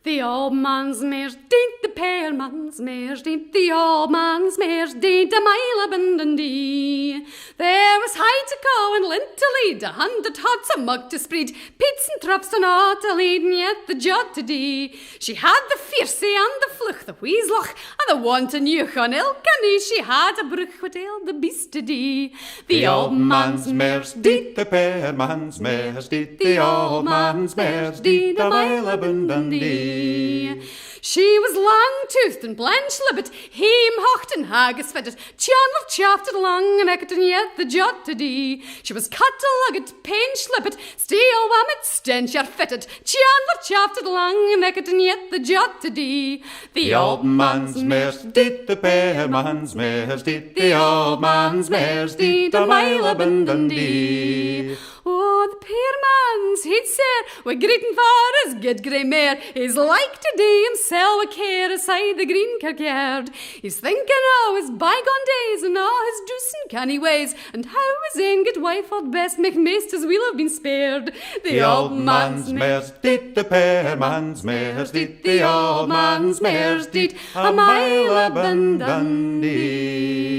The old man's mares deent the pear man's mares deent the old man's mares deent a mile up in Dundee. There was high to go and lint to lead, 100 hots a mug to spread, pits and traps and all to lead, and yet the jot to dee. She had the fiercie and the fluch, the weaslach and the wanton yeuch on ilk, and she had a bruch what ailed the beast to dee. The old man's mares deent the pear man's mares deent the old man's mares deent a mile up in Dundee. She was long-toothed and painch-lippit, him-hocht and haggis-fittit, Chanler-chaftit, lang-neckit, and yet the jot to dee. She was cut-luggit, painch-lippit, Steel-waimit, staincher-fittit, Chanler-chaftit, lang-neckit, and yet the jot to dee. The old man's mares deent the pear man's mares deent the old man's mares deent a mile up in Dundee. Oh, the pear man's, he'd say, we're greeting for his good grey mare. He's like to do himself a care aside the green kirkyard. He's thinking of his bygone days and all his deucing canny ways, and how his ain good wife thought best make maist as we'll have been spared. The old man's mares deent the pear man's mares deent the old man's mares deent a mile up in Dundee.